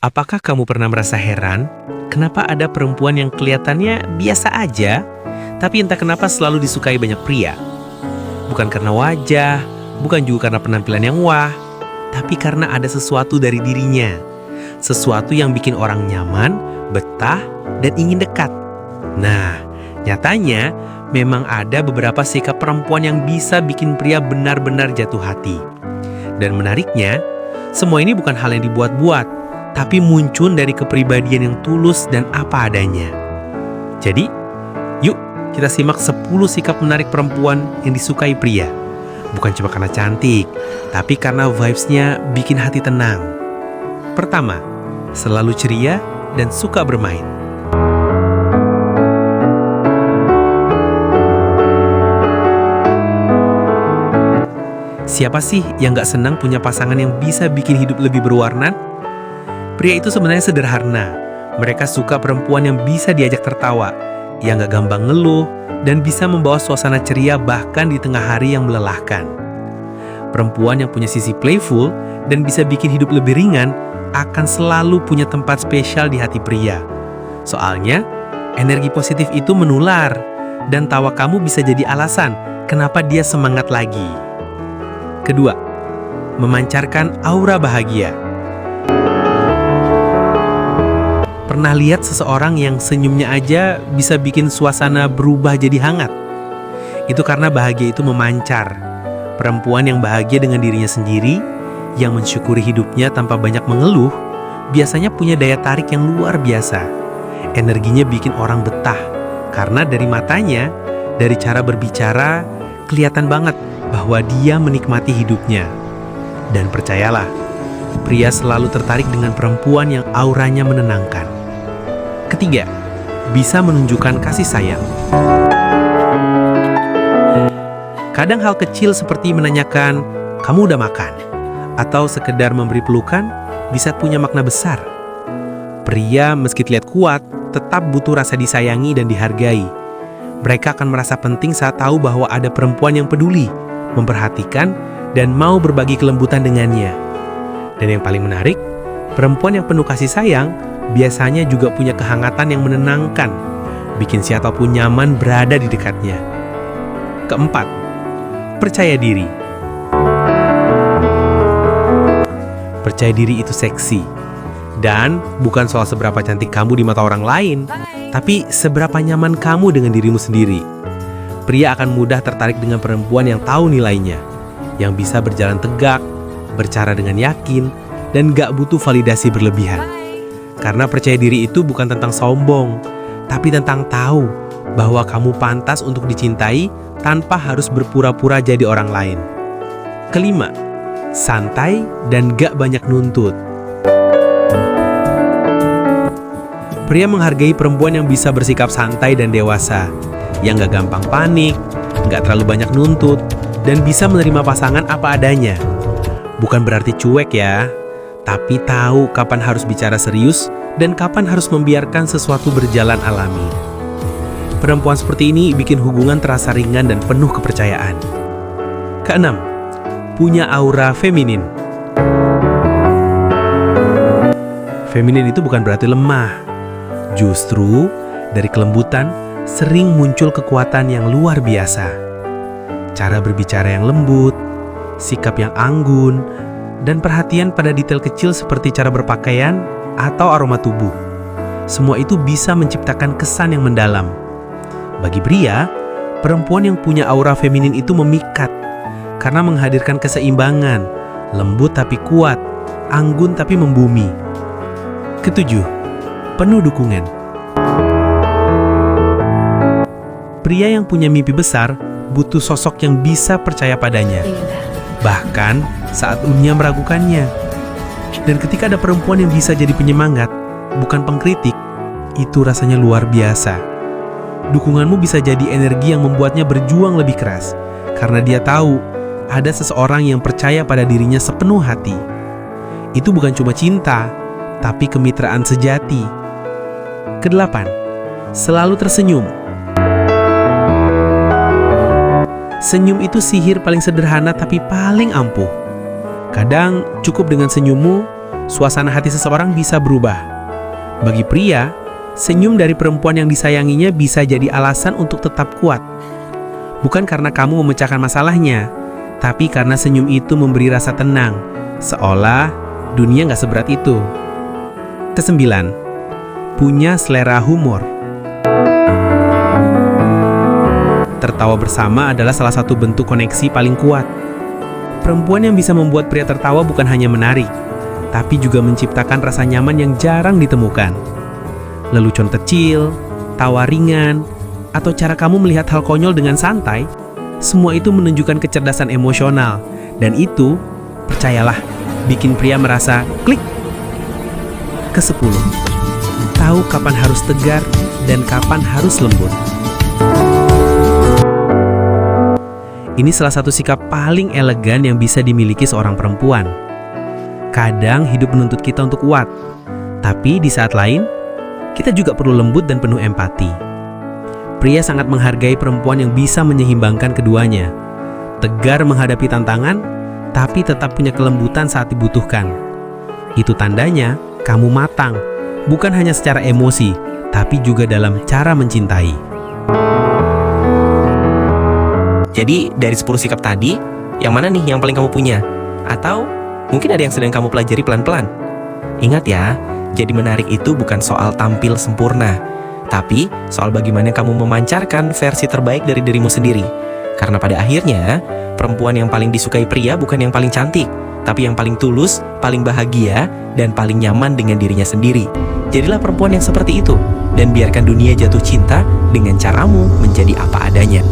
Apakah kamu pernah merasa heran kenapa ada perempuan yang kelihatannya biasa aja, tapi entah kenapa selalu disukai banyak pria? Bukan karena wajah, bukan juga karena penampilan yang wah, tapi karena ada sesuatu dari dirinya. Sesuatu yang bikin orang nyaman, betah, dan ingin dekat. Nah, nyatanya memang ada beberapa sikap perempuan yang bisa bikin pria benar-benar jatuh hati. Dan menariknya, semua ini bukan hal yang dibuat-buat, tapi muncul dari kepribadian yang tulus dan apa adanya. Jadi, yuk kita simak 10 sikap menarik perempuan yang disukai pria. Bukan cuma karena cantik, tapi karena vibes-nya bikin hati tenang. Pertama, selalu ceria dan suka bermain. Siapa sih yang gak senang punya pasangan yang bisa bikin hidup lebih berwarna? Pria itu sebenarnya sederhana. Mereka suka perempuan yang bisa diajak tertawa, yang gak gampang ngeluh, dan bisa membawa suasana ceria bahkan di tengah hari yang melelahkan. Perempuan yang punya sisi playful dan bisa bikin hidup lebih ringan akan selalu punya tempat spesial di hati pria. Soalnya, energi positif itu menular, dan tawa kamu bisa jadi alasan kenapa dia semangat lagi. Kedua, memancarkan aura bahagia. Pernah lihat seseorang yang senyumnya aja bisa bikin suasana berubah jadi hangat? Itu karena bahagia itu memancar. Perempuan yang bahagia dengan dirinya sendiri, yang mensyukuri hidupnya tanpa banyak mengeluh, biasanya punya daya tarik yang luar biasa. Energinya bikin orang betah, karena dari matanya, dari cara berbicara, kelihatan banget bahwa dia menikmati hidupnya. Dan percayalah, pria selalu tertarik dengan perempuan yang auranya menenangkan. Ketiga, bisa menunjukkan kasih sayang. Kadang hal kecil seperti menanyakan, "Kamu udah makan?" atau sekedar memberi pelukan bisa punya makna besar. Pria meski terlihat kuat, tetap butuh rasa disayangi dan dihargai. Mereka akan merasa penting saat tahu bahwa ada perempuan yang peduli, memperhatikan, dan mau berbagi kelembutan dengannya. Dan yang paling menarik, perempuan yang penuh kasih sayang biasanya juga punya kehangatan yang menenangkan, bikin siapapun nyaman berada di dekatnya. Keempat, percaya diri. Percaya diri itu seksi. Dan bukan soal seberapa cantik kamu di mata orang lain, tapi seberapa nyaman kamu dengan dirimu sendiri. Pria akan mudah tertarik dengan perempuan yang tahu nilainya, yang bisa berjalan tegak, bercara dengan yakin, dan gak butuh validasi berlebihan. Karena percaya diri itu bukan tentang sombong, tapi tentang tahu bahwa kamu pantas untuk dicintai tanpa harus berpura-pura jadi orang lain. Kelima, santai dan gak banyak nuntut. Pria menghargai perempuan yang bisa bersikap santai dan dewasa, yang gak gampang panik, gak terlalu banyak nuntut, dan bisa menerima pasangan apa adanya. Bukan berarti cuek ya, tapi tahu kapan harus bicara serius dan kapan harus membiarkan sesuatu berjalan alami. Perempuan seperti ini bikin hubungan terasa ringan dan penuh kepercayaan. Keenam, punya aura feminin. Feminin itu bukan berarti lemah. Justru, dari kelembutan sering muncul kekuatan yang luar biasa. Cara berbicara yang lembut, sikap yang anggun, dan perhatian pada detail kecil seperti cara berpakaian atau aroma tubuh. Semua itu bisa menciptakan kesan yang mendalam. Bagi pria, perempuan yang punya aura feminin itu memikat karena menghadirkan keseimbangan, lembut tapi kuat, anggun tapi membumi. Ketujuh, penuh dukungan. Pria yang punya mimpi besar butuh sosok yang bisa percaya padanya, bahkan saat dunia meragukannya. Dan ketika ada perempuan yang bisa jadi penyemangat, bukan pengkritik, itu rasanya luar biasa. Dukunganmu bisa jadi energi yang membuatnya berjuang lebih keras, karena dia tahu ada seseorang yang percaya pada dirinya sepenuh hati. Itu bukan cuma cinta, tapi kemitraan sejati. Kedelapan, selalu tersenyum. Senyum itu sihir paling sederhana tapi paling ampuh. Kadang cukup dengan senyummu, suasana hati seseorang bisa berubah. Bagi pria, senyum dari perempuan yang disayanginya bisa jadi alasan untuk tetap kuat. Bukan karena kamu memecahkan masalahnya, tapi karena senyum itu memberi rasa tenang, seolah dunia nggak seberat itu. Kesembilan, punya selera humor. Tertawa bersama adalah salah satu bentuk koneksi paling kuat. Perempuan yang bisa membuat pria tertawa bukan hanya menarik, tapi juga menciptakan rasa nyaman yang jarang ditemukan. Lelucon kecil, tawa ringan, atau cara kamu melihat hal konyol dengan santai, semua itu menunjukkan kecerdasan emosional, dan itu, percayalah, bikin pria merasa klik. Ke-10, tahu kapan harus tegar dan kapan harus lembut. Ini salah satu sikap paling elegan yang bisa dimiliki seorang perempuan. Kadang hidup menuntut kita untuk kuat, tapi di saat lain, kita juga perlu lembut dan penuh empati. Pria sangat menghargai perempuan yang bisa menyeimbangkan keduanya. Tegar menghadapi tantangan, tapi tetap punya kelembutan saat dibutuhkan. Itu tandanya kamu matang, bukan hanya secara emosi, tapi juga dalam cara mencintai. Jadi dari 10 sikap tadi, yang mana nih yang paling kamu punya? Atau mungkin ada yang sedang kamu pelajari pelan-pelan? Ingat ya, jadi menarik itu bukan soal tampil sempurna, tapi soal bagaimana kamu memancarkan versi terbaik dari dirimu sendiri. Karena pada akhirnya, perempuan yang paling disukai pria bukan yang paling cantik, tapi yang paling tulus, paling bahagia, dan paling nyaman dengan dirinya sendiri. Jadilah perempuan yang seperti itu, dan biarkan dunia jatuh cinta dengan caramu menjadi apa adanya.